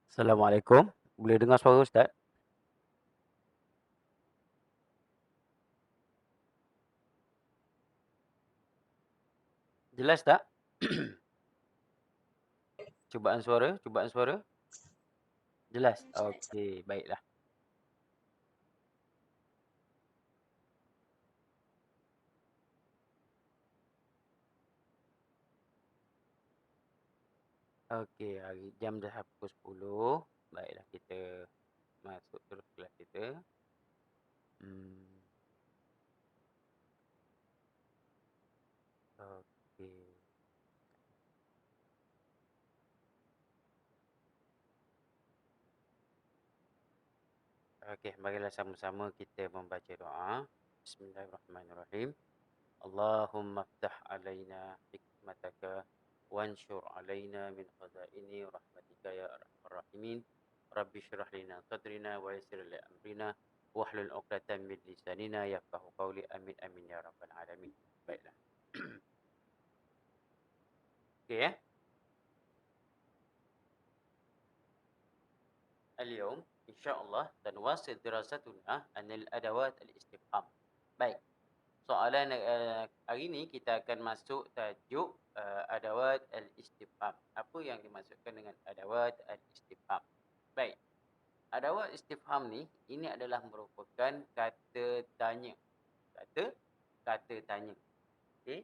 Assalamualaikum. Boleh dengar suara Ustaz? Jelas tak? Cubaan suara. Jelas? Okey, baiklah. Okey, hari jam dah pukul 10. Baiklah, kita masuk terus kelas kita. Hmm, okey. Okey, marilah sama-sama kita membaca doa. Bismillahirrahmanirrahim. Allahumma ftah alaina hikmataka wanshur alaina min khazaini rahmatika ya arhamar rahimin. Rabbi shrah lana sadrina wa yassir li amrina wahlul 'uqdatam min lisanina yafqahu qawli. Amin amin ya rabbal alamin. Baiklah. Okey ya. اليوم إن شاء الله سنواصل دراستنا عن الأدوات الاستفهام. Baik. Soalan hari ini kita akan masuk tajuk adawat al-istifham. Apa yang dimaksudkan dengan adawat al-istifham? Baik. Adawat istifham ni ini adalah merupakan kata tanya. Kata tanya. Okey.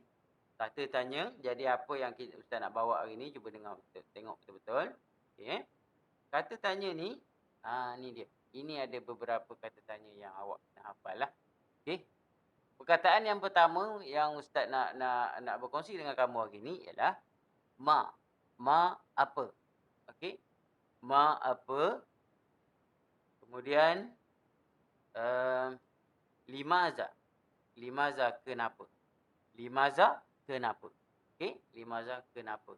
Kata tanya, jadi apa yang kita Ustaz nak bawa hari ni, cuba dengar, tengok betul-betul. Okey. Kata tanya ni, ni dia. Ini ada beberapa kata tanya yang awak kena hafal lah. Okey. Perkataan yang pertama yang Ustaz nak berkongsi dengan kamu hari ni ialah ma. Ma apa? Okey. Ma apa? Kemudian limaza. Limaza kenapa? Limaza kenapa? Okey, limaza kenapa?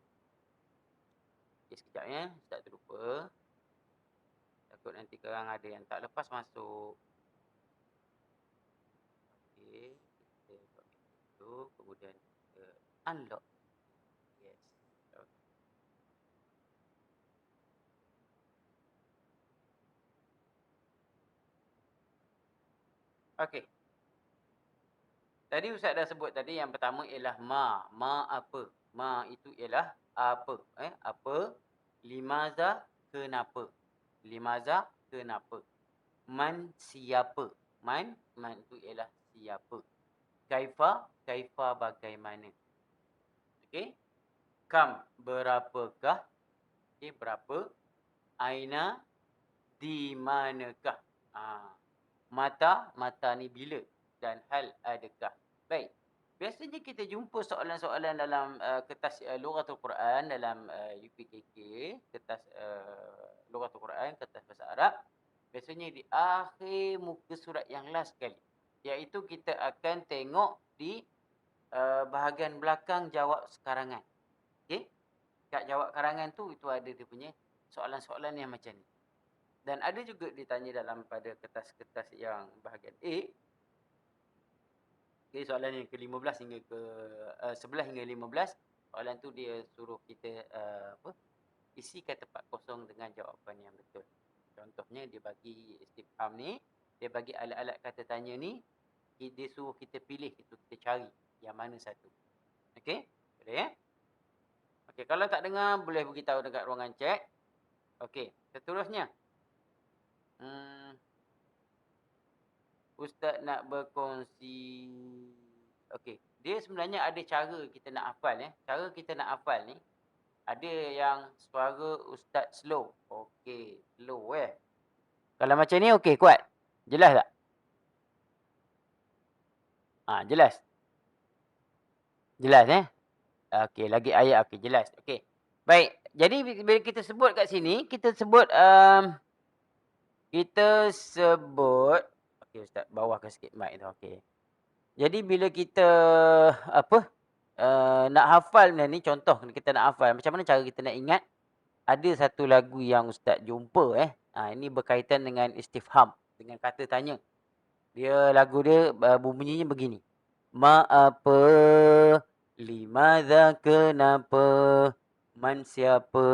Okey, sekejap ya. Ustaz terlupa. Takut nanti korang ada yang tak lepas masuk. Okey, kita buat itu. Kemudian kita unlock. Yes. Okey. Tadi Ustaz dah sebut tadi yang pertama ialah ma. Ma apa? Ma itu ialah apa? Apa? Limaza kenapa? Limaza kenapa? Man siapa? Man itu ialah siapa? Kaifa bagaimana? Okey. Kam berapakah? Okey, berapa? Aina di manakah? Mata ni bila, dan hal adakah. Baik. Biasanya kita jumpa soalan-soalan dalam kertas Lughatul Quran, dalam UPKK, kertas Lughatul Quran, kertas bahasa Arab. Biasanya di akhir muka surat yang last sekali, iaitu kita akan tengok di bahagian belakang jawab sekarangan. Okey? Kat jawab karangan tu, itu ada dia punya soalan-soalan yang macam ni. Dan ada juga ditanya dalam pada kertas-kertas yang bahagian A. Okay, soalan yang ke-15 hingga ke 11 hingga 15. Soalan tu dia suruh kita isi kata tempat kosong dengan jawapan yang betul. Contohnya dia bagi istifham ni, dia bagi alat-alat kata tanya ni, dia suruh kita pilih, itu kita cari yang mana satu. Okey? Boleh ya? Okey, kalau tak dengar boleh beritahu dekat ruangan chat. Okey, seterusnya. Ustaz nak berkongsi. Okey, dia sebenarnya ada cara kita nak hafal ya. Cara kita nak hafal ni ada yang suara Ustaz slow. Okey, slow Kalau macam ni okey, kuat. Jelas tak? Jelas. Jelas Okey, lagi ayat okey, jelas. Okey. Baik. Jadi bila kita sebut kat sini, kita sebut okey Ustaz, bawahkan sikit mic tu. Okey. Jadi bila kita nak hafal ni, contoh kita nak hafal, macam mana cara kita nak ingat? Ada satu lagu yang Ustaz jumpa ini berkaitan dengan istifham, dengan kata tanya. Lagu dia bunyinya begini. Ma apa, limadza kenapa, man siapa.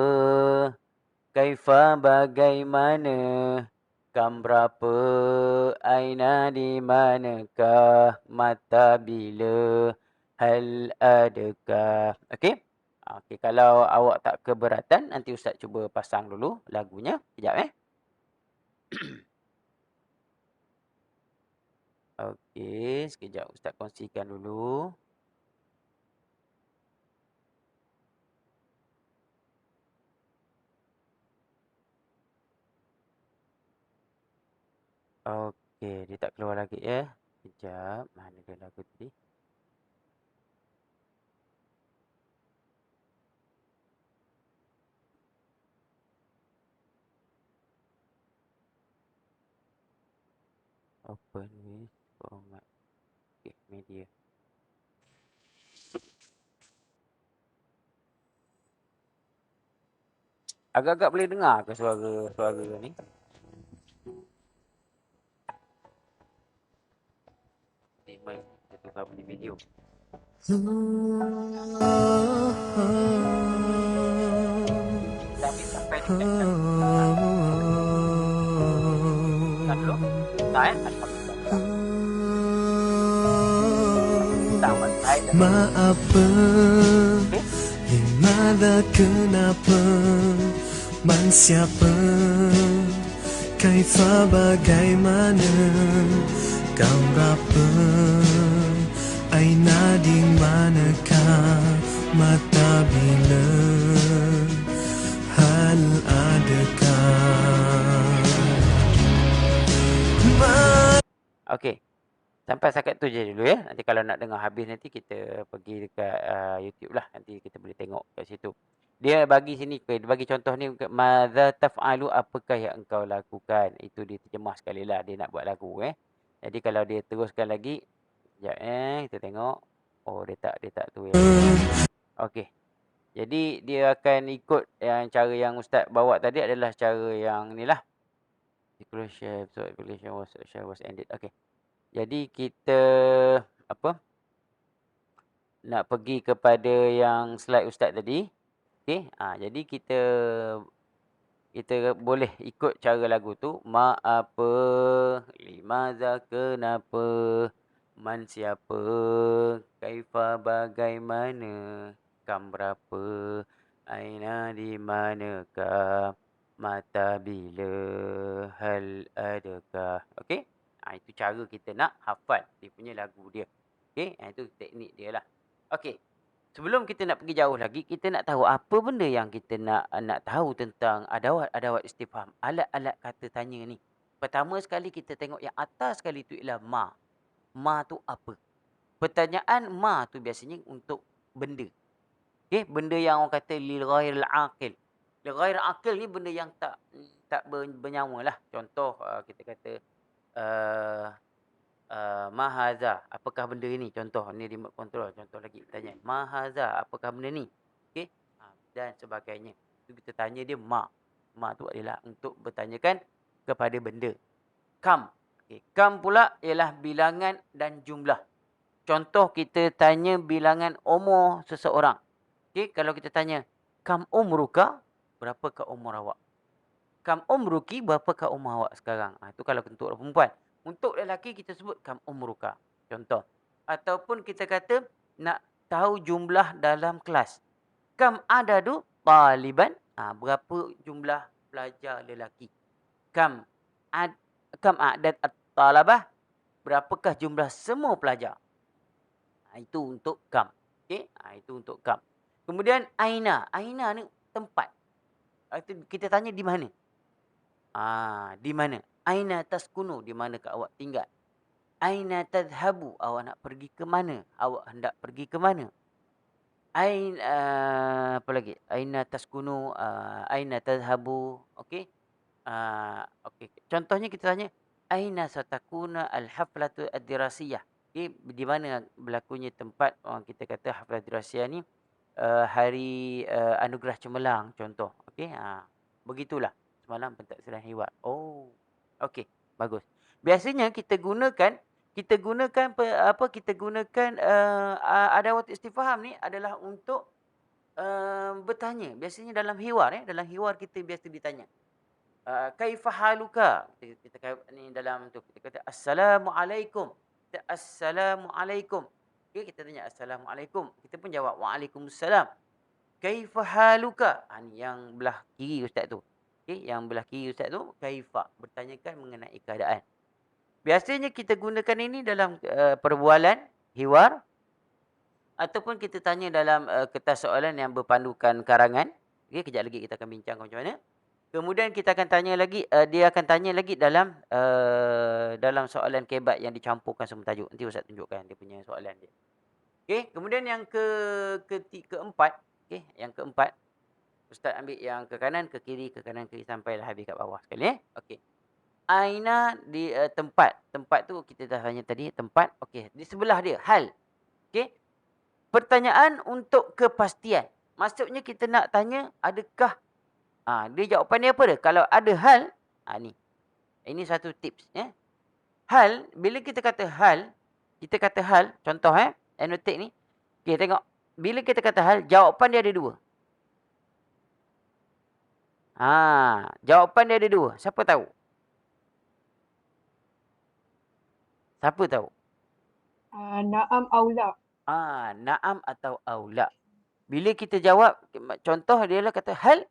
Kaifa bagaimana? Kam berapa? Aina di manakah? Mata bila? Hal adakah? Okey? Okey, kalau awak tak keberatan, nanti Ustaz cuba pasang dulu lagunya. Sekejap Okey, sekejap Ustaz kongsikan dulu. Okey, dia tak keluar lagi ya. Sekejap, mana dia lagu tadi? Open with format. Okey, media. Agak-agak boleh dengar ke suara ni? Memang kita tukar bunyi video. Kita ambil sampai dekat Bukan dulu. Dah Alhamdulillah. Tamat baik dah. Maapa, Okey. limada kenapa, man siapa, kaifa bagaimana, kau berapa, aina di manakah, mata bila, hal adakah. Okey. Sampai setakat tu je dulu ya. Nanti kalau nak dengar habis nanti kita pergi dekat YouTube lah. Nanti kita boleh tengok kat situ. Dia bagi sini, dia bagi contoh ni, madza taf'alu, apakah yang engkau lakukan. Itu dia terjemah sekali lah. Dia nak buat lagu Jadi kalau dia teruskan lagi, sekejap kita tengok. Oh, dia tak tu ya. Okey. Jadi dia akan ikut yang cara yang Ustaz bawa tadi adalah cara yang ni lah. Evaluation was ended. Okey. Jadi kita nak pergi kepada yang slide Ustaz tadi. Okey, jadi kita boleh ikut cara lagu tu. Ma apa, limaza kenapa, man siapa, kaifa bagaimana, kam berapa, aina di manakah, mata bila, hal adakah. Okey? Itu cara kita nak hafal dia punya lagu dia. Okey? Itu teknik dia lah. Okey. Sebelum kita nak pergi jauh lagi, kita nak tahu apa benda yang kita nak tahu tentang adawat-adawat istifham, alat-alat kata tanya ni. Pertama sekali kita tengok yang atas sekali tu ialah ma. Ma tu apa? Pertanyaan ma tu biasanya untuk benda. Okey, benda yang orang kata lil ghairil aqil. Lil ghairil aqil ni benda yang tak bernyawa lah. Contoh kita kata uh, ma haza, apakah benda ini? Contoh, ni remote control. Contoh lagi, tanya, ma haza, apakah benda ni? Okey, dan sebagainya. Itu kita tanya dia ma. Ma tu adalah untuk bertanyakan kepada benda. Kam. Okey, kam pula ialah bilangan dan jumlah. Contoh kita tanya bilangan umur seseorang. Okey, kalau kita tanya, kam umruka, berapakah umur awak? Kam umruki, berapakah umur awak sekarang? Itu kalau untuk perempuan. Untuk lelaki kita sebut kam umruka. Contoh. Ataupun kita kata nak tahu jumlah dalam kelas. Kam adadu taliban? Berapa jumlah pelajar lelaki? Kam adad at-talabah? Berapakah jumlah semua pelajar? Itu untuk kam. Okey? Itu untuk kam. Kemudian aina. Aina ni tempat. Kita tanya di mana? Di mana? Aina taskunu, di manakah awak tinggal? Aina tadhhabu, awak nak pergi ke mana? Awak hendak pergi ke mana? Apa lagi? Aina taskunu, aina tadhhabu. Okey? Okey. Contohnya kita tanya, aina satakuna al-haflatu ad-dirasiyah? Okey, di mana berlakunya tempat orang kita kata haflah dirasiyah ni, hari anugerah cemerlang contoh. Okey, begitulah. Semalam pentaksiran hewan. Oh, okey, bagus. Biasanya kita gunakan adawat istifham ni adalah untuk Bertanya, biasanya dalam hiwar dalam hiwar kita biasa ditanya. Kaifa haluka? Kita ni dalam tu kita kata assalamualaikum. Kita assalamualaikum. Okey, kita tanya assalamualaikum. Kita pun jawab waalaikumsalam. Kaifa haluka? Ni yang belah kiri ustaz tu. Okey, yang belah kiri ustaz tu kaifa, bertanyakan mengenai keadaan. Biasanya kita gunakan ini dalam perbualan hiwar ataupun kita tanya dalam kertas soalan yang berpandukan karangan. Okey, kejap lagi kita akan bincangkan macam mana. Kemudian kita akan tanya lagi, dia akan tanya lagi dalam soalan kebat yang dicampurkan semua tajuk. Nanti ustaz tunjukkan dia punya soalan dia. Okey, kemudian yang keempat, okey, yang keempat, ustaz ambil yang ke kanan, ke kiri, ke kanan, ke kiri sampailah habis kat bawah sekali Okey. Aina di tempat. Tempat tu kita dah tanya tadi, tempat. Okey, di sebelah dia hal. Okey. Pertanyaan untuk kepastian. Maksudnya kita nak tanya adakah dia jawapan dia apa dia? Kalau ada hal, ni. Ini satu tips Hal, bila kita kata hal, contoh annotate ni. Okey, tengok. Bila kita kata hal, jawapan dia ada dua. Jawapan dia ada dua. Siapa tahu? Siapa tahu? Naam au la. Naam atau aula. Bila kita jawab, contoh dia lah kata hal,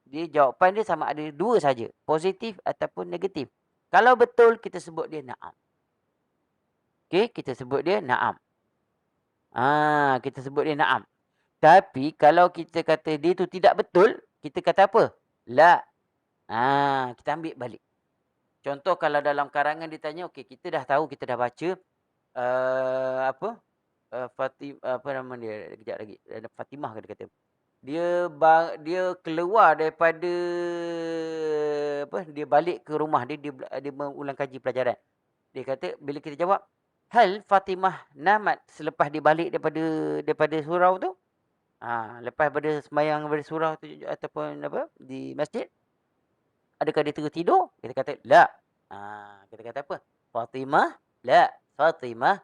dia jawapan dia sama ada dua saja, positif ataupun negatif. Kalau betul, kita sebut dia naam. Okey, kita sebut dia naam. Kita sebut dia naam. Tapi kalau kita kata dia tu tidak betul, kita kata apa? La. Kita ambil balik. Contoh kalau dalam karangan ditanya, okey, kita dah tahu, kita dah baca apa nama dia? Kejap lagi. Fatimah ke dia kata. Dia keluar daripada dia balik ke rumah dia mengulang kaji pelajaran. Dia kata bila kita jawab, hal Fatimah namat selepas dia balik daripada surau tu? Lepas pada sembahyang pada surau tu ataupun di masjid, adakah dia terus tidur? Kita kata la. Kita kata apa? Fatimah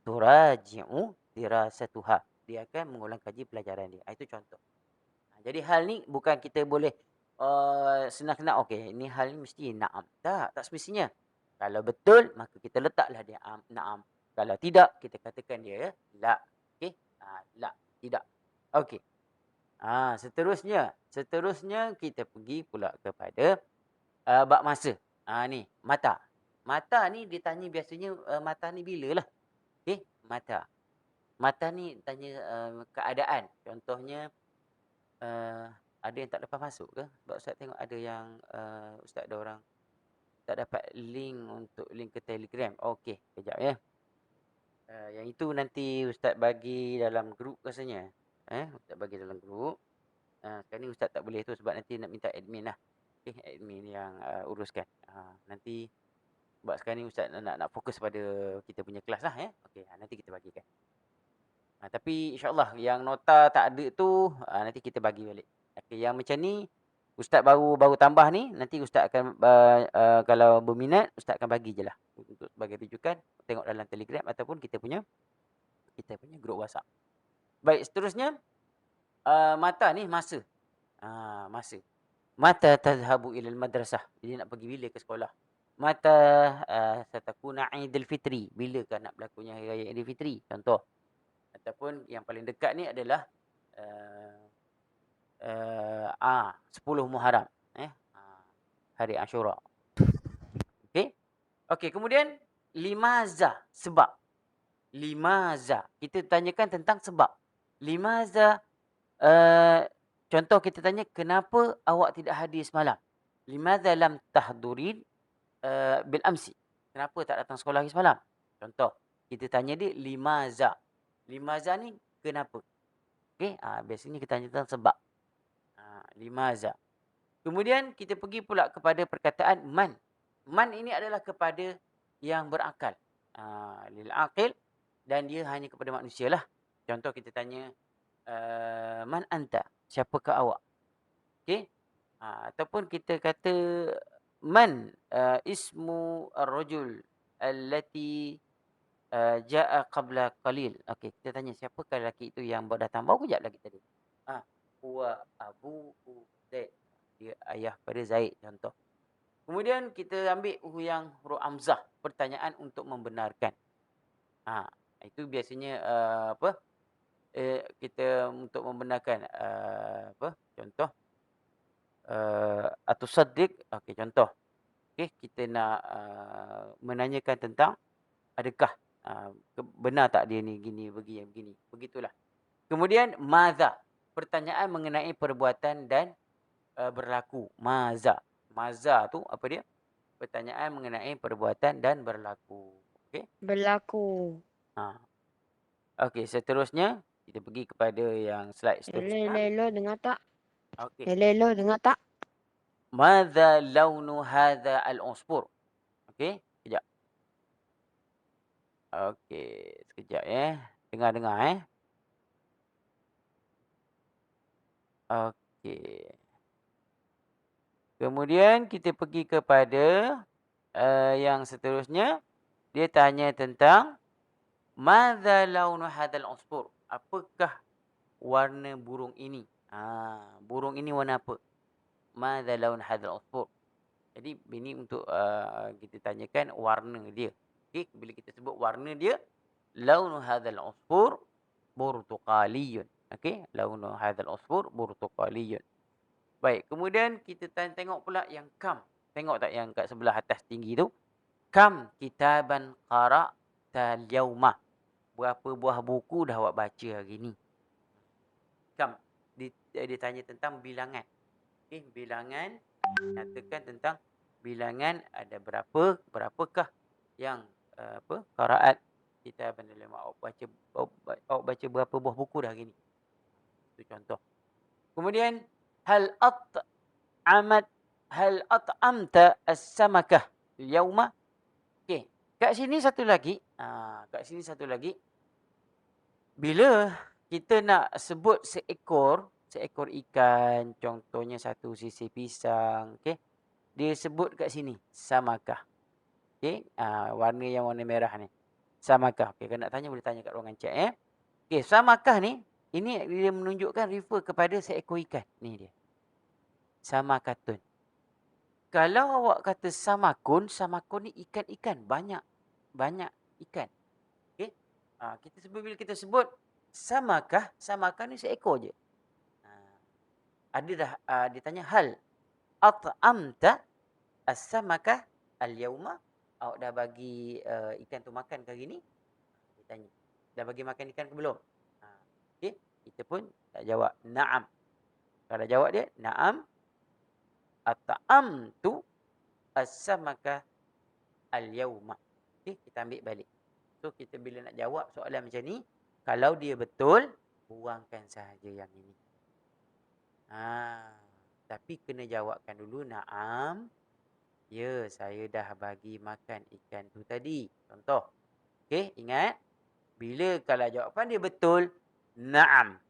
turaji'u dirasatuha. Dia akan mengulang kaji pelajaran dia. Itu contoh. Jadi hal ni bukan kita boleh senang-senang, okey, ni hal ni mesti na'am. Tak semestinya. Kalau betul, maka kita letaklah dia na'am. Kalau tidak, kita katakan dia la. Okey? La, tidak. Okey. Seterusnya kita pergi pula kepada bab masa. Ni, mata. Mata ni ditanya biasanya mata ni bila lah. Okey, mata. Mata ni tanya keadaan. Contohnya ada yang tak lepas masuk ke? Sebab ustaz tengok ada yang ustaz ada orang tak dapat link ke Telegram. Okey, kejap ya. Yang itu nanti ustaz bagi dalam grup rasanya. Ustaz bagi dalam grup. Sekarang ni ustaz tak boleh tu sebab nanti nak minta admin lah. Okey, admin yang uruskan. Nanti sebab sekarang ni ustaz nak fokus pada kita punya kelas lah Okey, nanti kita bagikan. Tapi insyaAllah yang nota tak ada tu nanti kita bagi balik. Okey, yang macam ni ustaz baru tambah ni, nanti ustaz akan kalau berminat ustaz akan bagi je lah untuk sebagai rujukan, tengok dalam Telegram ataupun kita punya grup WhatsApp. Baik, seterusnya mata ni masa. Masa. Mata tadhhabu ilal madrasah. Jadi nak pergi bila ke sekolah? Mata satakuna Aidil Fitri. Bilakah nak berlakunya hari raya Aidil Fitri? Contoh. Ataupun yang paling dekat ni adalah 10 Muharram, hari Ashura. Okey, kemudian limaza, sebab. Limaza, kita tanyakan tentang sebab. Limaza, contoh kita tanya, kenapa awak tidak hadir semalam? Limaza lam tahdurin bil amsi. Kenapa tak datang sekolah hari semalam? Contoh, kita tanya dia limaza. Limaza ni kenapa? Okey, biasanya kita tanya tentang sebab. Limaza. Kemudian kita pergi pula kepada perkataan man. Man ini adalah kepada yang berakal. Lil aqil, dan dia hanya kepada manusia lah. Contoh kita tanya man anta? Siapakah awak? Okey? Ataupun kita kata man ismu ar-rajul allati ja'a qabla qalil. Okey, kita tanya siapakah lelaki itu yang baru datang baru kejap lagi tadi. huwa abu'u Zaid. Dia ayah pada Zaid, contoh. Kemudian kita ambil yang huruf hamzah, pertanyaan untuk membenarkan. Ha, itu biasanya kita untuk membenarkan contoh atusaddiq, okey contoh. Okey, kita nak menanyakan tentang adakah benar tak dia ni gini begini. Begitulah. Kemudian maza, pertanyaan mengenai perbuatan dan berlaku. Maza. Maza tu apa dia? Pertanyaan mengenai perbuatan dan berlaku. Okey? Berlaku. Ha. Okey, seterusnya kita pergi kepada yang slide seterusnya. Hello, dengar tak? Okey. Hello, dengar tak? Madza launu hadza al-usfur? Okey, sekejap. Okey, sekejap Dengar Okey. Kemudian kita pergi kepada yang seterusnya. Dia tanya tentang madza launu hadzal usfur? Apakah warna burung ini? Burung ini warna apa? Madza laun hadzal usfur? Jadi ini untuk kita tanyakan warna dia. Okey, bila kita sebut warna dia, launu hadzal usfur burtuqaliyun. Okey, launu hadzal usfur burtuqaliyun. Baik, kemudian kita tengok pula yang kam. Tengok tak yang kat sebelah atas tinggi tu? Kam kitaban qara'ta al-yawma? Berapa buah buku dah awak baca hari ni? Kam. Dia tanya tentang bilangan. Okey, bilangan. Nyatakan tentang bilangan ada berapakah yang qiraat kitaban al-yawma? Awak baca berapa buah buku dah hari ni? Itu contoh. Kemudian hal at'amta as-samakah al-yawma? Okey, kat sini satu lagi. Bila kita nak sebut seekor ikan, contohnya satu sisi pisang, okey. Dia sebut kat sini samakah. Okey, warna yang warna merah ni. Samakah. Okey, kalau nak tanya boleh tanya kat ruangan chat Okey, samakah ni ini dia menunjukkan refer kepada seekor ikan. Ni dia. Samakatun. Kalau awak kata samakun ni ikan-ikan, banyak ikan. Okey? Bila kita sebut samakah ni seekor je. Ada dah dia tanya hal at'amta as-samakah al-yawma? Awak dah bagi ikan tu makan ke hari ni? Dia tanya. Dah bagi makan ikan ke belum? Okey, kita pun tak jawab na'am. Kalau jawab dia na'am at'amtu as-samaka al-yawma. Okey, kita ambil balik. So kita bila nak jawab soalan macam ni, kalau dia betul, buangkan sahaja yang ini. Tapi kena jawabkan dulu na'am. Ya, saya dah bagi makan ikan tu tadi. Contoh. Okey, ingat. Bila kalau jawapan dia betul, na'am.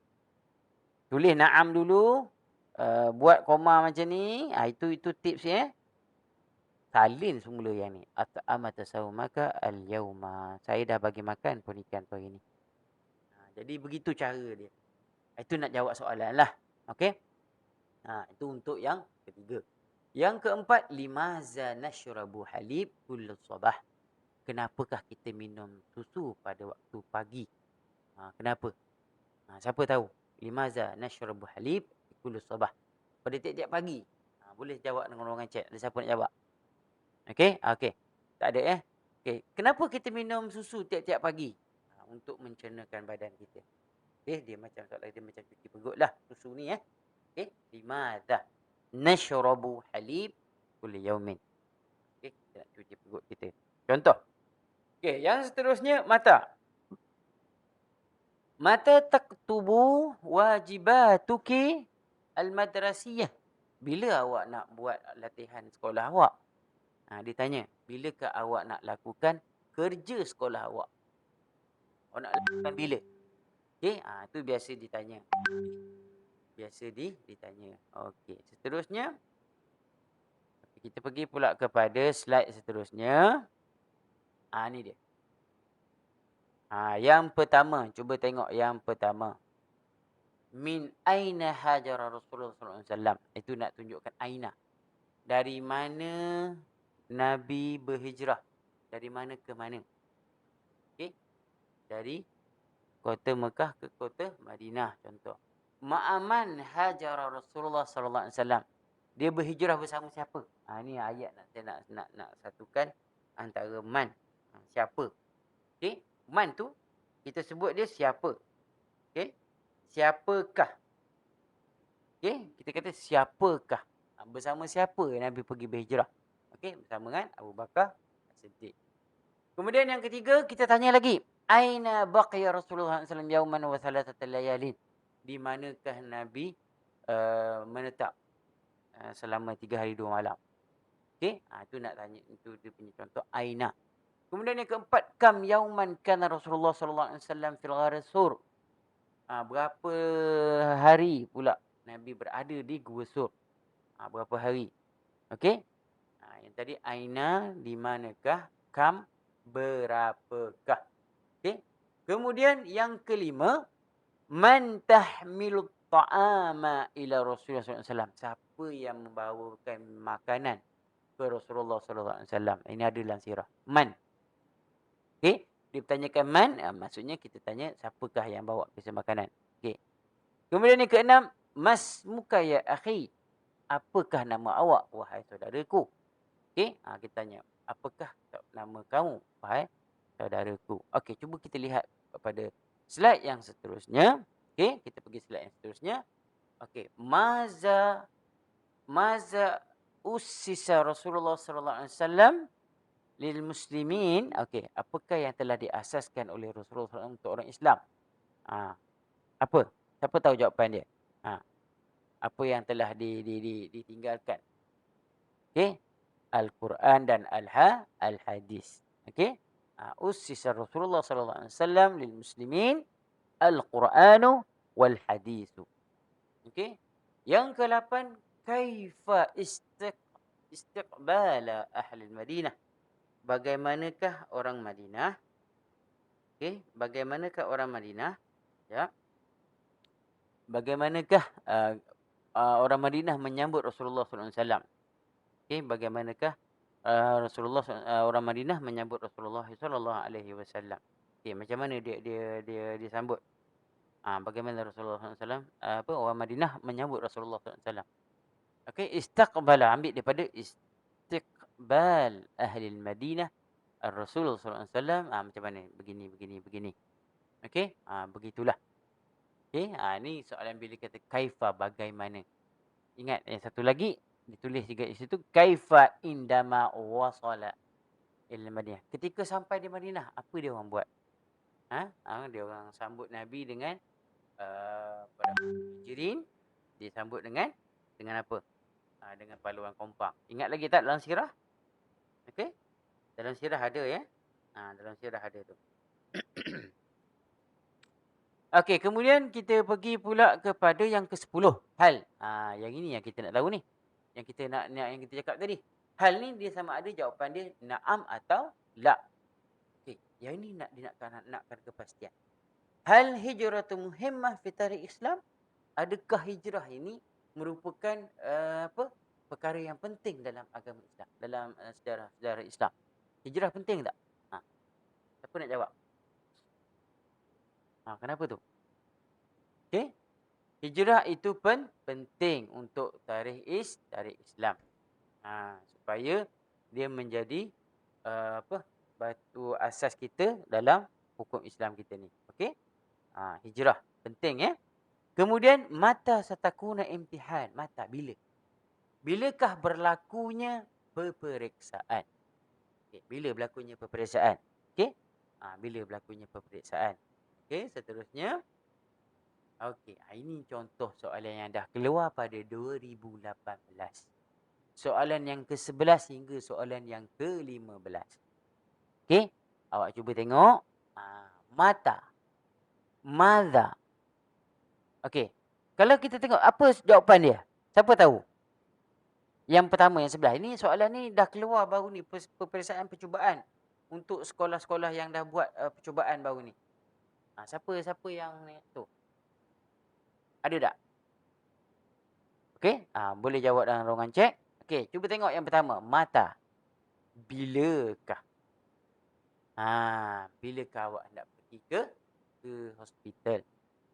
Tulis na'am dulu. Buat koma macam ni. Itu tips Salin semula yang ni. At'amata saumaka al-yawma. Saya dah bagi makan pun ikan tu hari ni. Jadi begitu cara dia. Itu nak jawab soalan lah. Okey. Itu untuk yang ketiga. Yang keempat, limaza nashrabu halib kullu sabah? Kenapakah kita minum susu pada waktu pagi? Kenapa? Siapa tahu? Limaza nashrabu halib kullu sabah? Pada tiap-tiap pagi. Boleh jawab dengan ruangan chat. Ada siapa nak jawab? Okey? Okey. Tak ada Okey. Kenapa kita minum susu tiap-tiap pagi? Untuk mencernakan badan kita. Okey, dia macam cuci perut lah susu ni Okey, limadha nashrabu halib kulli yaumin. Okey, kita nak cuci perut kita. Contoh. Okey, yang seterusnya mata. Mata taktubu wajibatuki al-madrasiyah. Bila awak nak buat latihan sekolah awak? Dia tanya, bilakah awak nak lakukan kerja sekolah awak? Awak nak lakukan bila? Okey, itu biasa ditanya. Ditanya. Okey, seterusnya. Kita pergi pula kepada slide seterusnya. Ni dia. Yang pertama, cuba tengok yang pertama. Min aina hajara Rasulullah sallallahu alaihi wasallam. Itu nak tunjukkan aina. Dari mana Nabi berhijrah? Dari mana ke mana? Okey. Dari kota Mekah ke kota Madinah contoh. Ma'aman hajara Rasulullah sallallahu alaihi wasallam. Dia berhijrah bersama siapa? Ni ayat saya nak satukan antara man. Siapa? Okey. Man tu kita sebut dia siapa. Okey. Siapakah? Okey, kita kata siapakah? Bersama siapa Nabi pergi berhijrah? Okey, bersama dengan Abu Bakar As-Siddiq. Kemudian yang ketiga, kita tanya lagi. Aina baqiya Rasulullah SAW yauman wa thalathata layalin? Di manakah Nabi menetap selama 3 hari 2 malam? Okey, itu nak tanya, itu dia punya contoh aina. Kemudian yang keempat, kam yauman kana Rasulullah SAW fil ghar Sur? Berapa hari pula Nabi berada di Gua Sur? Berapa hari? Okey. Yang tadi aina, di manakah, kam, berapakah. Okey. Kemudian yang kelima, man tahmilut ta'ama ila Rasulullah SAW. Siapa yang membawakan makanan ke Rasulullah SAW? Ini ada dalam sirah. Man. Okey. Dia bertanyakan man, maksudnya kita tanya siapakah yang bawa biasa makanan. Okey. Kemudian yang keenam, masmuka ya akhi. Apakah nama awak, wahai saudaraku? Okey, kita tanya, apakah nama kamu, wahai saudaraku? Okey, cuba kita lihat pada slide yang seterusnya. Okey, kita pergi slide yang seterusnya. Okey, maza ussisa Rasulullah sallallahu alaihi wasallam lil muslimin. Okey, apakah yang telah diasaskan oleh Rasulullah SAW untuk orang Islam? Apa? Siapa tahu jawapan dia? Apa yang telah ditinggalkan? Okey, Al-Quran dan Al-Hadis. Okey? Ussisa Rasulullah sallallahu alaihi wasallam lil muslimin Al-Quranu wal Hadisu. Okey? Yang ke-8, kaifa istiqbala ahli Madinah? Bagaimanakah orang Madinah? Okey, bagaimanakah orang Madinah? Ya. Bagaimanakah orang Madinah menyambut Rasulullah sallallahu alaihi wasallam? Okey, bagaimanakah orang Madinah menyambut Rasulullah sallallahu alaihi wasallam? Okey, macam mana dia disambut? Bagaimana Rasulullah SAW orang Madinah menyambut Rasulullah SAW? Okey, istaqbala, ambil daripada istiqbal ahli Madinah Rasulullah SAW. Macam mana? Begini. Okey, begitulah. Okey, ni soalan bila kata kaifa, bagaimana. Ingat yang satu lagi ditulis juga di situ, kaifa indama wasala ila Madinah. Ketika sampai di Madinah, apa dia orang buat? Dia orang sambut Nabi dengan pada Hijrin, dia sambut dengan apa? Dengan paluan kompak. Ingat lagi tak dalam sirah? Okey? Dalam sirah ada ya. Dalam sirah ada tu. Okey, kemudian kita pergi pula kepada yang ke-10. Hal. Yang ini yang kita nak tahu ni. Yang kita yang kita cakap tadi. Hal ni dia sama ada jawapan dia na'am atau la. Okey, yang ini nakkan kepastian. Hal hijratu muhimmah fi tarikh Islam? Adakah hijrah ini merupakan perkara yang penting dalam agama Islam, dalam sejarah Islam? Hijrah penting tak? Siapa nak jawab? Kenapa tu? Okey. Hijrah itu penting untuk tarikh Islam. Supaya dia menjadi batu asas kita dalam hukum Islam kita ni. Okey? Hijrah penting ya. Kemudian mata satakuna imtihan. Mata bila? Bilakah berlakunya peperiksaan? Okay, bila berlakunya peperiksaan? Okey? Bila berlakunya peperiksaan? Okey, seterusnya. Okey, ini contoh soalan yang dah keluar pada 2018. Soalan yang ke-11 hingga soalan yang ke-15. Okey? Awak cuba tengok. Mata. Madza. Okey. Kalau kita tengok apa jawapan dia? Siapa tahu? Yang pertama, yang sebelah. Ini soalan ni dah keluar baru ni. Peperiksaan percubaan. Untuk sekolah-sekolah yang dah buat percubaan baru ni. Siapa yang ni tu? Ada tak? Okey, boleh jawab dalam ruangan chat. Okey, cuba tengok yang pertama, mata. Bilakah? Bilakah awak hendak pergi ke hospital?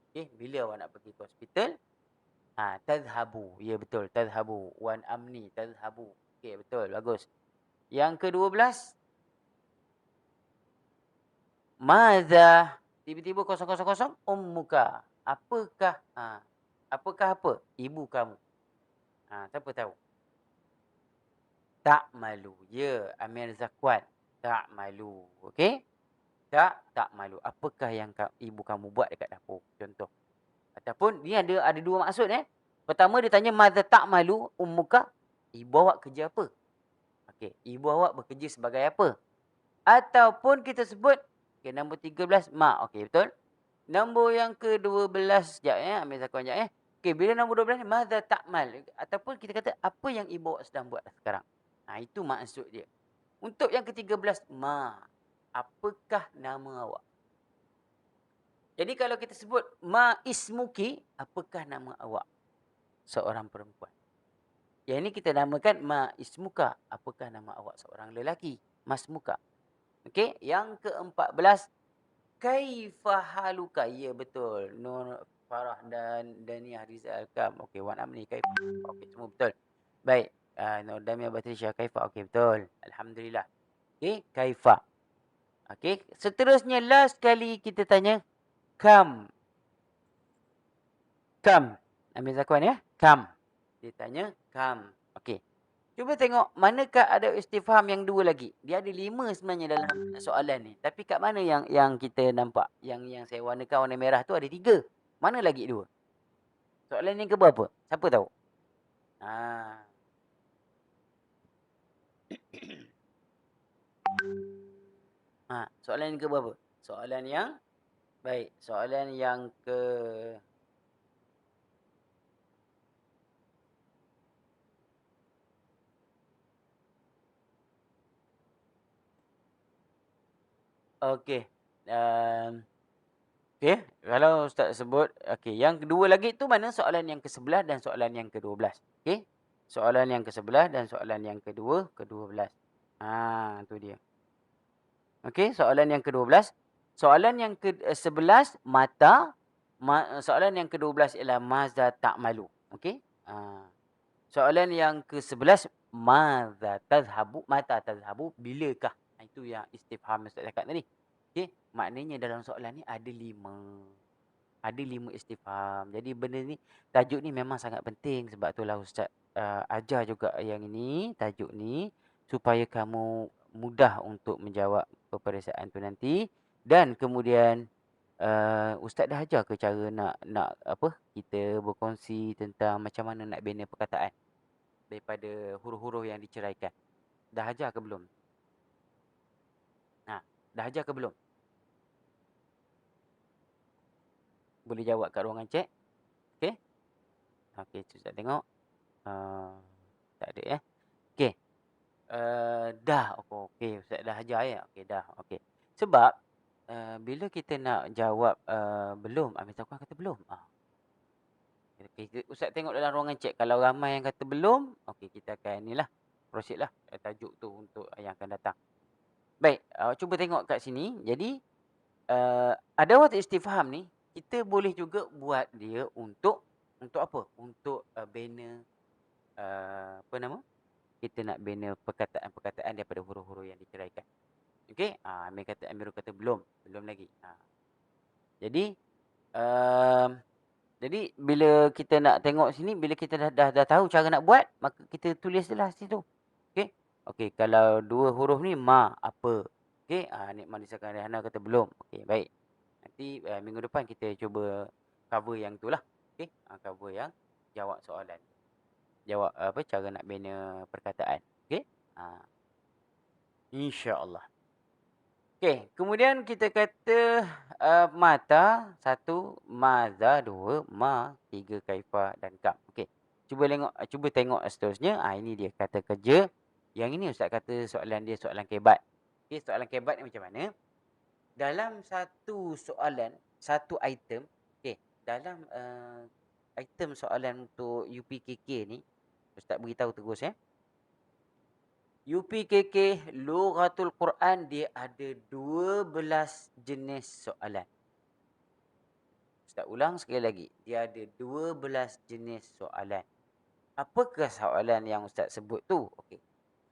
Okey, bila awak nak pergi ke hospital? Tadhhabu. Ya, betul, tadhhabu. Wan Amni, tadhhabu. Okey, betul, bagus. Yang ke-12, madza? Tiba-tiba kosong, kosong, kosong, ummuka. Apakah? Apakah apa? Ibu kamu. Siapa tahu? Tak malu. Ya, Amir Zakwan. Tak malu. Okey? Tak malu. Apakah yang ibu kamu buat dekat dapur? Contoh. Ataupun ni ada dua maksud Pertama dia tanya madza tak malu ummuka? Ibu awak kerja apa? Okey, ibu awak bekerja sebagai apa? Ataupun kita sebut nombor 13 mak. Okey, betul? Nombor yang ke-12 sekejap Amir Zakwan sekejap Okey, bila nombor 12 ni madza ta'mal? Ataupun kita kata apa yang ibu awak sedang buat sekarang? Itu maksud dia. Untuk yang ke-13 ma. Apakah nama awak? Jadi kalau kita sebut ma ismuki, apakah nama awak? Seorang perempuan. Yang ini kita namakan ma ismuka. Apakah nama awak? Seorang lelaki. Masmuka. Okey, yang ke-14 kaifa haluka. Ya, betul. Nur Farah dan Daniah Rizal Kam. Okey, Wan Amni kaifa. Okey, semua betul. Baik. Nur Damia Batrisha kaifa. Okey, betul. Alhamdulillah. Okey, kaifa. Okey, seterusnya last kali kita tanya kam. Kam. Ambil Zakwan Kam. Dia tanya kam. Okey. Cuba tengok manakah ada istifham yang dua lagi. Dia ada 5 sebenarnya dalam soalan ni. Tapi kat mana yang kita nampak? Yang saya warnakan warna merah tu ada 3. Mana lagi 2? Soalan yang ke berapa? Siapa tahu? Soalan yang ke berapa? Soalan yang baik. Soalan yang ke okey. Okey, kalau ustaz sebut, okey, yang kedua lagi tu mana soalan yang ke-11 dan soalan yang ke-12. Okey? Soalan yang ke-11 dan soalan yang ke-12. Tu dia. Okey, soalan yang ke-12. Soalan yang ke-11 mata, soalan yang ke-12 ialah maza ta'malu. Okey? Soalan yang ke-11 maza tadhhabu, mata tadhhabu, bilakah? Itu yang istifham ustaz cakap tadi. Okey, maknanya dalam soalan ni ada 5. Ada 5 istifham. Jadi benda ni, tajuk ni memang sangat penting. Sebab itulah ustaz ajar juga yang ini, tajuk ni, supaya kamu mudah untuk menjawab peperiksaan tu nanti. Dan kemudian ustaz dah ajar ke cara nak kita berkongsi tentang macam mana nak bina perkataan daripada huruf-huruf yang diceraikan. Dah ajar ke belum? Dah ajar ke belum? Boleh jawab kat ruangan chat. Okey? Okey, ustaz tengok. Tak ada Okey. Dah. Okey, ustaz dah ajar Okey, dah. Okey. Sebab bila kita nak jawab belum, Amir Zakwan kata belum. Okey, ustaz tengok dalam ruangan chat. Kalau ramai yang kata belum, okey, kita akan proceed lah tajuk tu untuk yang akan datang. Baik, cuba tengok kat sini. Jadi adawat istifham ni kita boleh juga buat dia untuk apa? Untuk bina kita nak bina perkataan-perkataan daripada huruf-huruf yang diceraikan. Okey? Amirul kata belum lagi. Jadi bila kita nak tengok sini, bila kita dah tahu cara nak buat, maka kita tulis jelas situ. Okey? Okey, kalau 2 huruf ni ma apa? Okey? Nikmat disahkan Rehana kata belum. Okey, baik. Nanti minggu depan kita cuba cover yang tu lah. Okey? Cover yang jawab soalan. Jawab cara nak bina perkataan. Okey? InsyaAllah. Okey, kemudian kita kata mata 1, maza 2, ma 3, kaifa dan kam. Okey. Cuba tengok seterusnya. Ini dia kata kerja. Yang ini ustaz kata soalan dia soalan kebat. Okey, soalan kebat ni macam mana? Dalam satu soalan, satu item, okey, dalam item soalan untuk UPKK ni, Ustaz beritahu terus ya. UPKK Lughatul Quran dia ada 12 jenis soalan. Ustaz ulang sekali lagi. Dia ada 12 jenis soalan. Apakah soalan yang Ustaz sebut tu? Okey.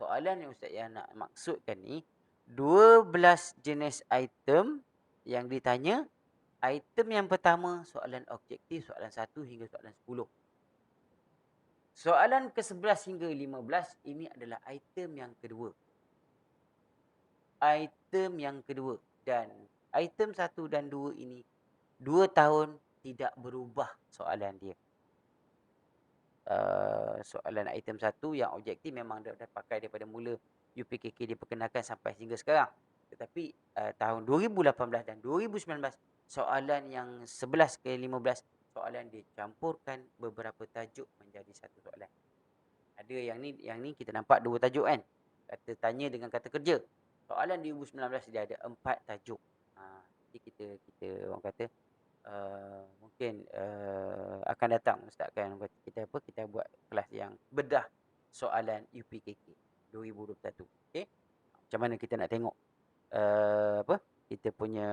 Soalan yang Ustaz yang nak maksudkan ni 12 jenis item yang ditanya. Item yang pertama soalan objektif, soalan 1 hingga soalan 10. Soalan ke-11 hingga 15 ini adalah item yang kedua. Item yang kedua. Dan item 1 dan 2 ini 2 tahun tidak berubah soalan dia. Soalan item 1 yang objektif memang dah pakai daripada mula UPKK diperkenalkan sampai hingga sekarang. Tetapi tahun 2018 dan 2019 soalan yang 11 ke 15 soalan dicampurkan beberapa tajuk menjadi satu soalan. Ada yang ni kita nampak dua tajuk kan. Kata tanya dengan kata kerja. Soalan 2019 dia ada 4 tajuk. Jadi kita orang kata mungkin akan datang Ustaz kan kita buat kelas yang bedah soalan UPKK 2021. Okey. Macam mana kita nak tengok kita punya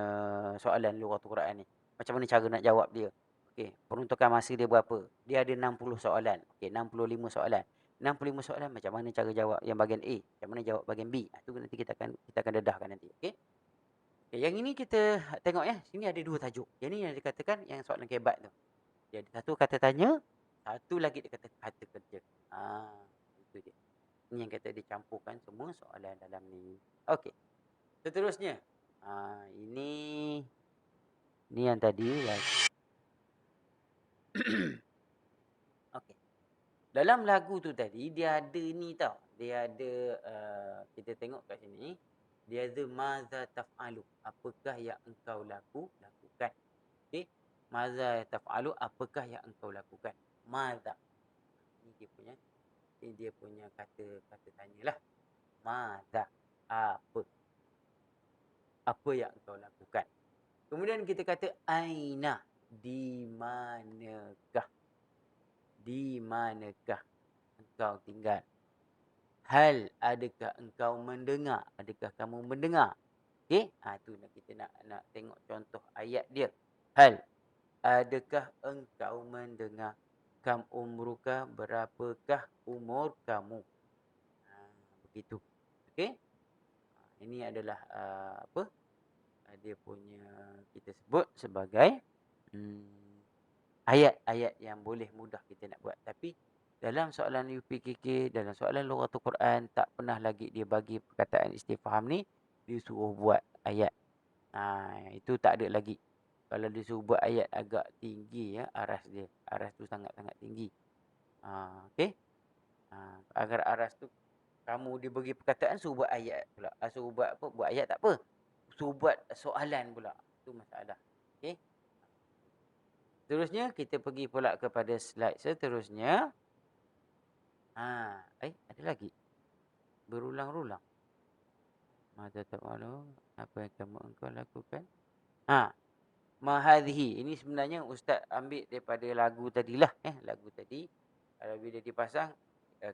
soalan Lughatul Quran ni. Macam mana cara nak jawab dia. Okey, peruntukan masa dia berapa? Dia ada 60 soalan. Okey, 65 soalan. 65 soalan macam mana cara jawab yang bahagian A, macam mana jawab bahagian B. Itu nanti kita akan dedahkan nanti. Okey. Okay, yang ini kita tengok ya. Sini ada 2 tajuk. Yang ni yang dikatakan yang soalan kebat tu. Dia ada satu kata tanya, satu lagi dia kata kata kerja. Itu dia. Ini yang kata dicampurkan semua soalan dalam ni. Okey. Seterusnya. Ini yang tadi. Okey. Dalam lagu tu tadi dia ada ni tau. Dia ada kita tengok kat sini. Dia ada maza taf'alu. Apakah yang engkau lakukan? Okey. Maza taf'alu. Apakah yang engkau lakukan? Maza. Ini dia punya kata tanyalah. Maza. Apa? Apa yang engkau lakukan? Kemudian kita kata aina. Di manakah? Di manakah engkau tinggal? Hal, adakah engkau mendengar? Adakah kamu mendengar? Okey, tu kita nak tengok contoh ayat dia. Hal, adakah engkau mendengar? Kam umruka, berapakah umur kamu? Begitu. Okey. Ini adalah dia punya kita sebut sebagai ayat-ayat yang boleh mudah kita nak buat. Tapi dalam soalan UPKK, dalam soalan Lughatul Quran, tak pernah lagi dia bagi perkataan istifham ni, dia suruh buat ayat. Itu tak ada lagi. Kalau dia suruh buat ayat agak tinggi ya, aras dia. Aras tu sangat-sangat tinggi. Okey. Agar aras tu kamu diberi perkataan suruh buat ayat pula. Suruh buat apa? Buat ayat tak apa. Suruh buat soalan pula. Itu masalah. Okey. Seterusnya kita pergi pula kepada slide seterusnya. Ada lagi. Berulang-ulang. Mada ta'malu, apa yang kamu engkau lakukan? Mahadhihi. Ini sebenarnya Ustaz ambil daripada lagu tadilah. Lagu tadi. Kalau bila dipasang,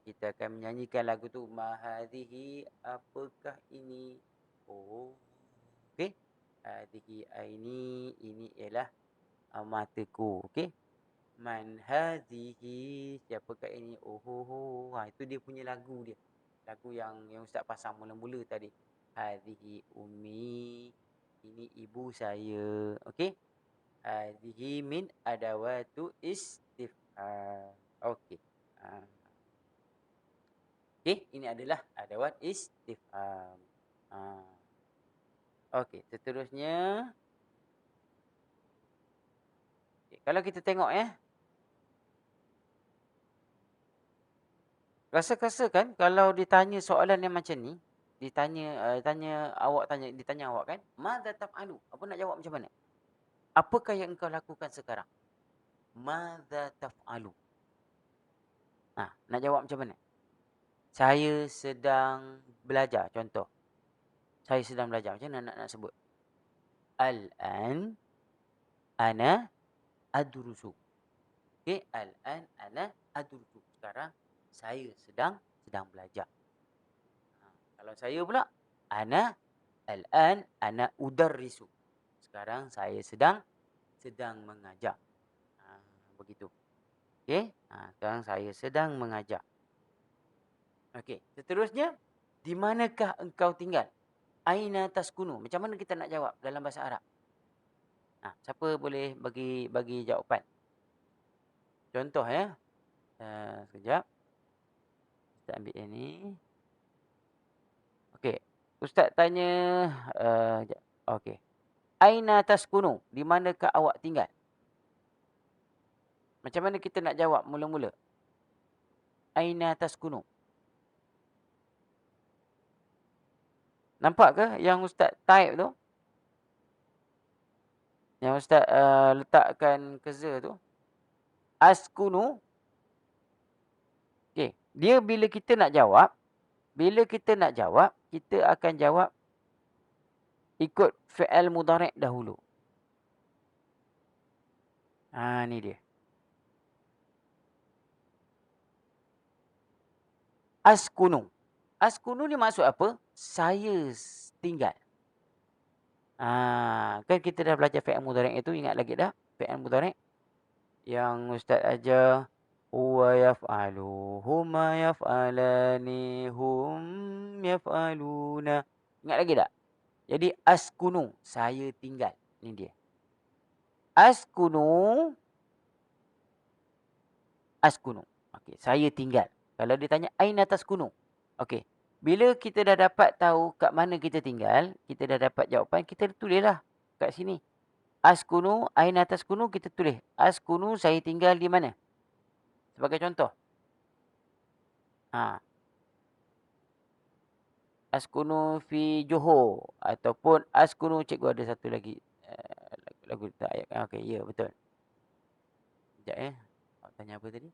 kita akan menyanyikan lagu tu. Mahadhihi, apakah ini? Okey. Hadhihi ini ialah mataku. Okey. Man hadhihi, siapakah ini? Itu dia punya lagu dia. Lagu yang Ustaz pasang mula-mula tadi. Hadhihi ummi, ini ibu saya. Okey. Hadhihi min adawatu istifham. Okey. Okey, ini adalah adawat istifham. Okey, seterusnya. Okay, kalau kita tengok ya. Rasa-rasa kan kalau ditanya soalan yang macam ni, ditanya awak kan, madza taf'alu? Apa nak jawab macam mana? Apakah yang engkau lakukan sekarang? Madza taf'alu? Nak jawab macam mana? Saya sedang belajar, contoh. Saya sedang belajar. Macam mana nak sebut? Al-an ana adrusu. Okey, al-an ana adrusu. Sekarang saya sedang belajar. Kalau saya pula, ana al-an ana udarrisu. Sekarang saya sedang mengajar. Begitu. Okey, sekarang saya sedang mengajar. Okey, seterusnya, di manakah engkau tinggal? Aina taskunu. Macam mana kita nak jawab dalam bahasa Arab? Siapa boleh bagi jawapan? Contoh ya. Sekejap. Ustaz ambil yang ni. Okey. Ustaz tanya, jap. Okey. Aina taskunu? Di manakah awak tinggal? Macam mana kita nak jawab mula-mula? Aina taskunu? Nampak ke yang Ustaz type tu? Yang Ustaz letakkan cursor tu? Askunu. Okey. Dia bila kita nak jawab, kita akan jawab ikut fi'il mudhari' dahulu. Ni dia. Askunu. Askunu ni maksud apa? Saya tinggal. Kan kita dah belajar fi'il mudhari' itu, ingat lagi dah? Fi'il mudhari' yang Ustaz ajar, huwa yaf'alu, huma yaf'alani, hum yaf'aluna. Ingat lagi tak? Jadi askunu, saya tinggal. Ni dia. Askunu. Okey, saya tinggal. Kalau dia tanya aina taskunu? Okey. Bila kita dah dapat tahu kat mana kita tinggal, kita dah dapat jawapan, kita tulislah kat sini. Askunu, aina taskunu, kita tulis. Askunu, saya tinggal di mana? Sebagai contoh. Askunu fi Johor. Ataupun askunu, cikgu ada satu lagi. Lagu tak ayat. Okey, ya, betul. Sekejap ya. Awak tanya apa tadi?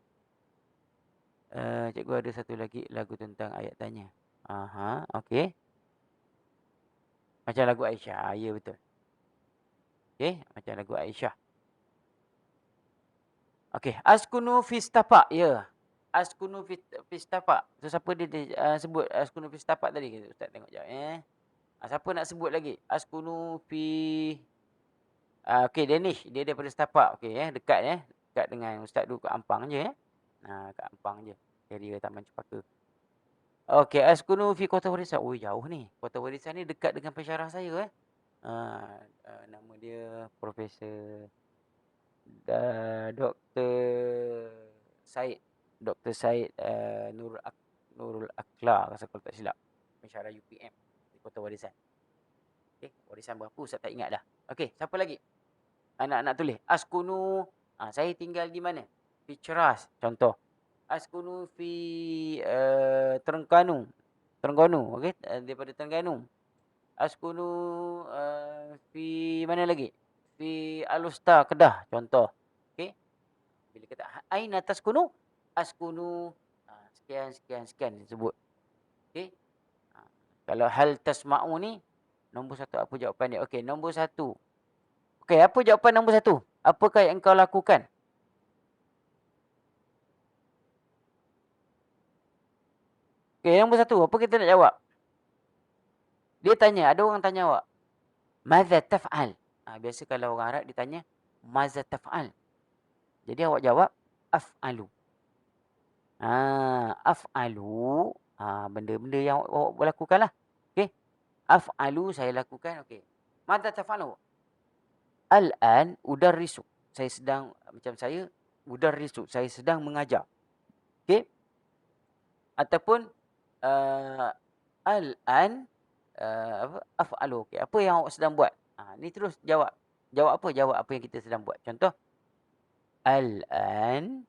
Cikgu ada satu lagi lagu tentang ayat tanya. Okey. Macam lagu Aisyah. Ya, betul. Okey, macam lagu Aisyah. Okey, askunu fi stapak. Ya. Askunu fi stapak. So, siapa dia sebut askunu fi stapak tadi? Ustaz tengok jap siapa nak sebut lagi? Askunu fi okey, Danish. Dia daripada Setapak. Okey dekat dekat dengan Ustaz dulu kat Ampang je kat Ampang je. Area Taman Cepaka. Okey, askunu fi Kota Warisan. Oh, jauh ni. Kota Warisan ni dekat dengan pensyarah saya nama dia Profesor Dr. Said. Dr. Said Nurul Akhlak rasa kalau tak silap. Pensyarah UPM di Kota Warisan. Okey, warisan berapa Ustaz tak ingat dah. Okey, siapa lagi? Anak-anak tulis. Askunu, saya tinggal di mana? Fi Ceras, contoh. Askunu fi Terengganu. Okey, daripada Terengganu. Askunu fi mana lagi? Fi Alusta, Kedah, contoh. Okey. Bila kata aina taskunu? Askunu sekian disebut. Okey. Kalau hal tasma'u ni nombor satu apa jawapan dia? Okey, nombor satu. Okey, apa jawapan nombor satu? Apakah yang kau lakukan? Okey, nombor satu. Apa kita nak jawab? Dia tanya, ada orang tanya awak. Maza taf'al? Biasa kalau orang Arab dia tanya, maza taf'al? Jadi awak jawab, af'alu. Af'alu. Benda-benda yang awak lakukan lah. Okey. Af'alu, saya lakukan. Okey. Maza taf'alu? Al-an udarrisu. Saya sedang, macam saya, udarrisu. Saya sedang mengajar. Okey. Ataupun al-an af'alu. Okey, apa yang awak sedang buat? Ni terus jawab. Jawab apa? Jawab apa yang kita sedang buat. Contoh, al-an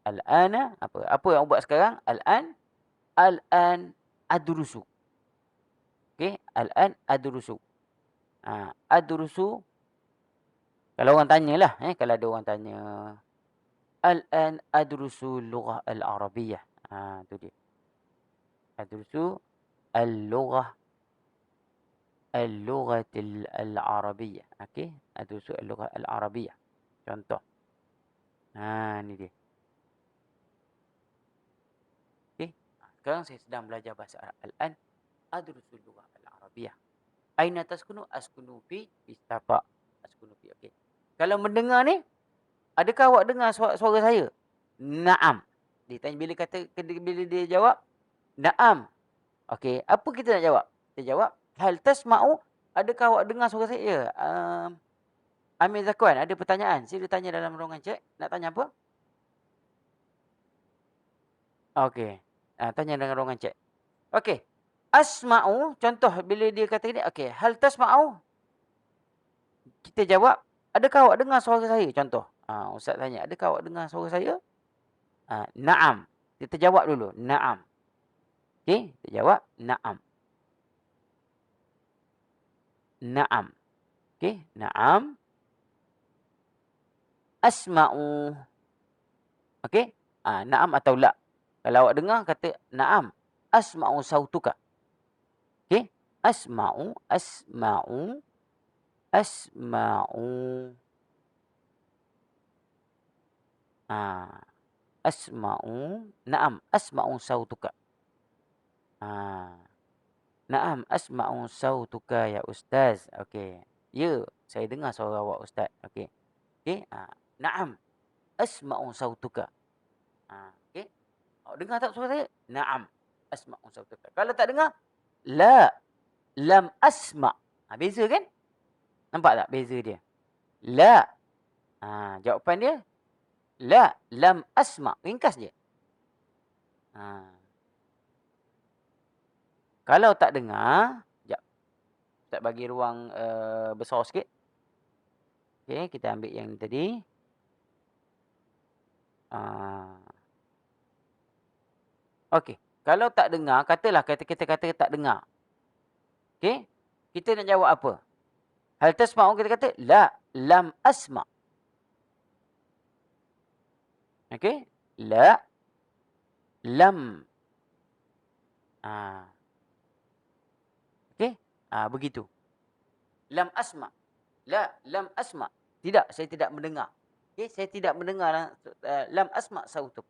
al-ana apa? Apa yang awak buat sekarang? Al-an adrusu. Okey, al-an adrusu. Adrusu, kalau orang tanyalah, kalau ada orang tanya, al-an adrusu lughah al-arabiyyah. Tu dia. Adrusu al-lughah al-lughatil al-arabiyyah. Okey, ad-durusul al-lughah al-arabiyyah. Contoh. Ni dia. Okey. Sekarang saya sedang belajar bahasa Arab. Al-an adrusul lughah al-arabiyyah. Aina taskunu? Askunu fi Safa. Askunu fi. Okey. Kalau mendengar ni, adakah awak dengar suara saya? Naam. Dia tanya bila dia jawab, naam. Okey, apa kita nak jawab? Kita jawab, hal tasma'u? Adakah awak dengar suara saya? Ya. Amir Zakwan ada pertanyaan. Sila tanya dalam ruangan chat. Nak tanya apa? Okey. Tanya dalam ruangan chat. Okey. Asma'u, contoh bila dia kata ni, okey, hal tasma'u? Kita jawab, adakah awak dengar suara saya? Contoh. Ustaz tanya, adakah awak dengar suara saya? Naam. Kita jawab dulu, naam. Okey, kita jawab naam. Naam. Okey, naam. Asma'u. Okey? Naam atau la. Kalau awak dengar kata naam. Asma'u sautuka. Okey? Asma'u. Asma'u. Asma'u. Naam. Asma'u sautuka. Naam. Asma'u sautuka ya Ustaz. Okey. Ya, saya dengar suara awak Ustaz. Okey. Okey? Naam. Asma'u sautuka. Okey? Awak dengar tak suara saya? Naam. Asma'u sautuka. Kalau tak dengar, la. Lam asma'. Beza kan? Nampak tak beza dia? La. Jawapan dia, la. Lam asma'. Ringkas je. Kalau tak dengar, sekejap. Ustaz bagi ruang besar sikit. Okey, kita ambil yang tadi. Okey. Kalau tak dengar, katalah kita kata tak dengar. Okey? Kita nak jawab apa? Hal tasma'u kita kata, la. Lam asma'. Okey? La. Lam. Okey? Begitu. Lam asma'. La. Lam asma'. Tidak, saya tidak mendengar. Okey? Saya tidak mendengar. Lam asma' sautuk.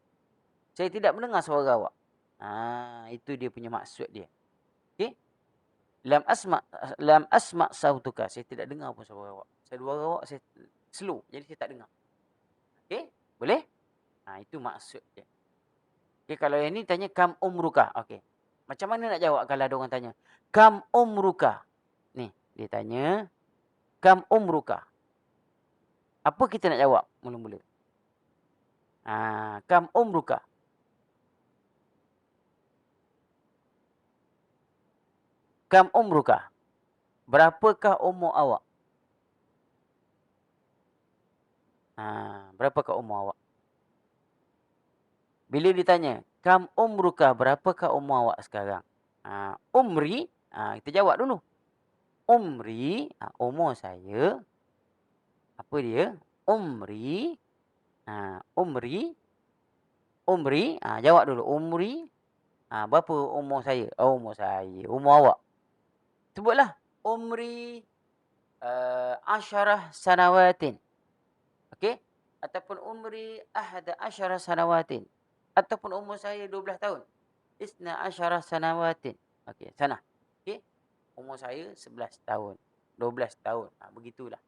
Saya tidak mendengar suara awak. Itu dia punya maksud dia. Okey? Lam asma' sautuka. Saya tidak dengar pun suara awak. Suara awak saya slow. Jadi saya tak dengar. Okey? Boleh? Itu maksud dia. Okey, kalau yang ni tanya kam umruka. Okey. Macam mana nak jawab kalau ada orang tanya? Kam umruka. Ni, dia tanya kam umruka. Apa kita nak jawab mula-mula? Kam umruka. Kam umruka. Berapakah umur awak? Berapakah umur awak? Bila ditanya, kam umruka, berapakah umur awak sekarang? Umri, kita jawab dulu. Umri, umur saya. Apa dia? Umri. Umri, jawab dulu. Umri, berapa umur saya? Umur saya. Umur awak. Sebutlah. Umri 10 sanawatin. Okey? Ataupun umri 11 sanawatin. Ataupun umur saya 12 tahun. 12 sanawatin. Okey, sana. Okey? Umur saya 11 tahun. 12 tahun. Begitulah.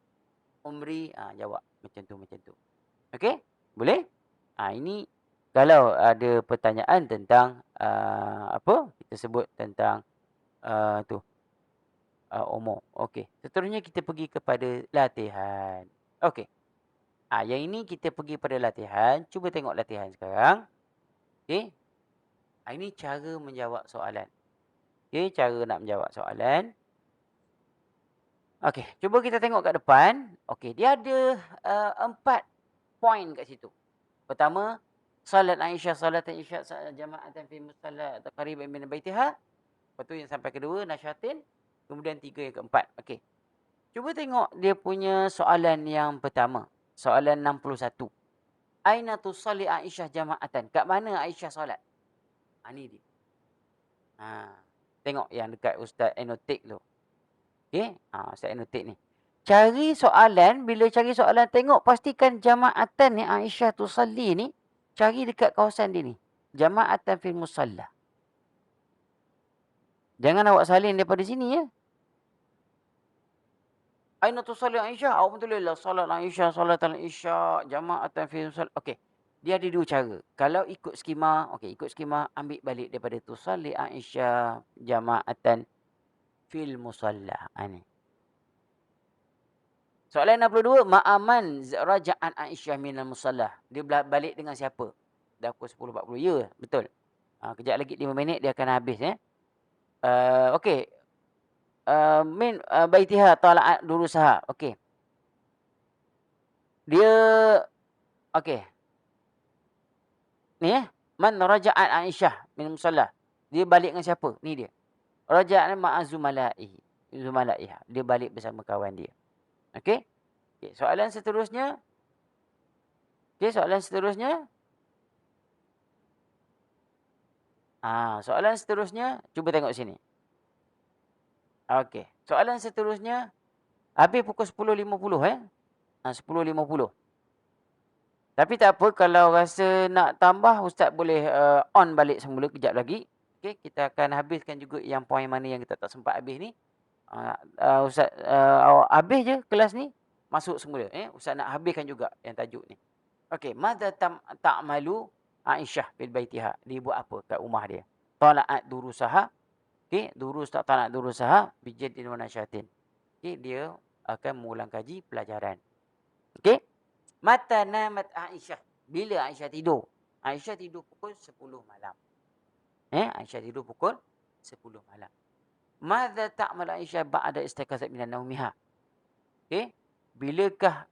Umri, jawab. Macam tu. Okey? Boleh? Ini kalau ada pertanyaan tentang apa? Kita sebut tentang umur. Okey. Seterusnya kita pergi kepada latihan. Okey. Yang ini kita pergi pada latihan. Cuba tengok latihan sekarang. Okey. Ini cara menjawab soalan. Okey, cara nak menjawab soalan. Okey, cuba kita tengok kat depan. Okey, dia ada 4 poin kat situ. Pertama, salat Aisyah salatan isya jama'atan fi musalla qariban min baitiha. Lepas tu yang sampai kedua, nasyatin. Kemudian 3 yang keempat. Okey. Cuba tengok dia punya soalan yang pertama. Soalan 61. Aina tusalli Aisyah jama'atan? Kat mana Aisyah solat? Ni dia. Tengok yang dekat Ustaz annotate tu. Okey, Ustaz notik ni. Cari soalan, bila cari soalan tengok pastikan jama'atan ni Aisyah tusalli ni, cari dekat kawasan dia ni. Jama'atan fil musalla. Jangan awak salin daripada sini ya. Aina tusalli Aisyah? Alhamdulillah solat Aisyah, solatan Isya, jama'atan fil musalla. Okey. Dia ada dua cara. Kalau ikut skema, okey ikut skema ambil balik daripada tusalli Aisyah jama'atan fil musalla. Ni. Soalan 62, ma'aman raja'an Aisyah minal musallah. Dia balik dengan siapa? Dah pukul 10.40. Ya, betul. Kejap lagi 5 minit dia akan habis ya. Okey. Min baitiha tala'at durusaha. Okey. Dia okey. Ni man raja'at Aisyah minal musallah. Dia balik dengan siapa? Ni dia. Raja'an ma'a zumala'iha. Dia balik bersama kawan dia. Okey? Okey, soalan seterusnya. Soalan seterusnya, cuba tengok sini. Okey, soalan seterusnya, habis pukul 10.50 10.50. Tapi tak apa, kalau rasa nak tambah, Ustaz boleh on balik semula kejap lagi. Okey, kita akan habiskan juga yang poin mana yang kita tak sempat habis ni. Ustaz awak habis je kelas ni, masuk semula. Ustaz nak habiskan juga yang tajuk ni. Okey, madza ta'malu Aisyah fil baitiha. Dia buat apa kat rumah dia? Tala'at durusaha. Okey, tala'at durusaha bijaddin wa nasyatin. Okey, dia akan mengulang kaji pelajaran. Okey. Mata namat Aisyah. Bila Aisyah tidur? Aisyah tidur pukul 10 malam. Aisyah tidur pukul 10 malam. Madza ta'malu Aisyah ba'da istiqazat minan naumiha. Okey. Bilakah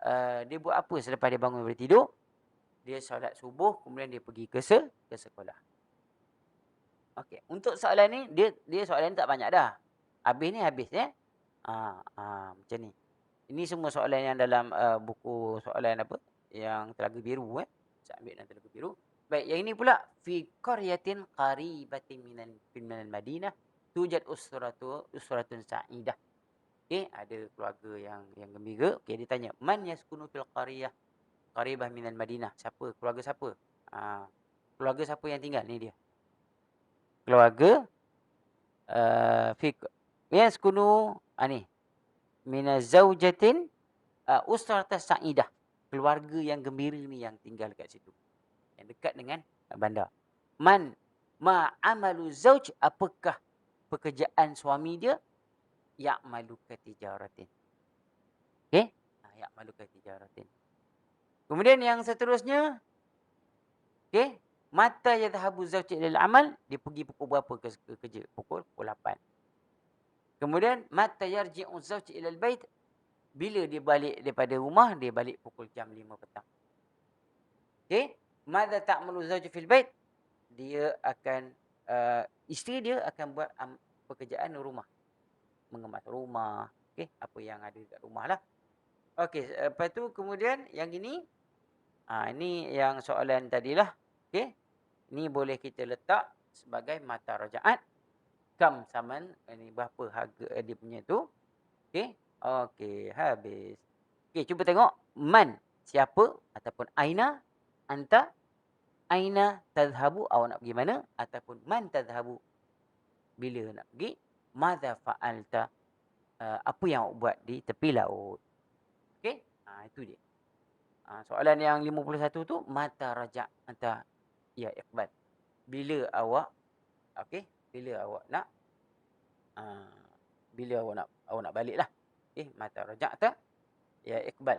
dia buat apa selepas dia bangun dari tidur? Dia solat subuh, kemudian dia pergi ke sekolah. Okey, untuk soalan ni, dia soalan ni tak banyak dah. Habis ni habis ya. Macam ni. Ini semua soalan yang dalam buku soalan apa? Yang Telaga Biru Saya ambil dalam Telaga Biru. Baik, yang ini pula fi qaryatin qaribatin minal Madinah tujad usratun sa'idah. Okey, ada keluarga yang gembira. Okey, dia tanya, man yaskunu fil qaryah qaribah minal Madinah. Siapa? Keluarga siapa? Keluarga siapa yang tinggal? Ni dia. Keluarga yaskunu ni minaz zaujatin usratas sa'idah. Keluarga yang gembira ni yang tinggal kat situ. Yang dekat dengan bandar. Man ma'amalu zauj, apakah pekerjaan suami dia? Ya'malu katijaratin. Okey? Ya'malu katijaratin. Kemudian yang seterusnya, okey, mata yadhhabu zauj ilal amal, dia pergi pukul berapa ke kerja? Pukul 8. Kemudian mata yarji'u zauj ilal bait, bila dia balik daripada rumah, dia balik pukul jam 5 petang. Okey, madza ta'malu zauj fil bait, dia akan isteri dia akan buat pekerjaan rumah. Mengemas rumah, okey, apa yang ada kat rumah lah. Okey, lepas tu kemudian yang ini ini yang soalan tadilah. Okey. Ini boleh kita letak sebagai mata rajaat. Kam saman, ini berapa harga dia punya tu. Okey. Okey, habis. Okey, cuba tengok. Man, siapa? Ataupun aina, anta. Aina tadhhabu, awak nak pergi mana? Ataupun man tadhhabu, bila nak pergi. Madza fa'alta, apa yang awak buat di tepi laut. Okey. Itu dia. Soalan yang 51 tu, mata raja' anta ya Iqbal. Bila awak bila awak nak baliklah. Mata raja'ta ya Iqbal.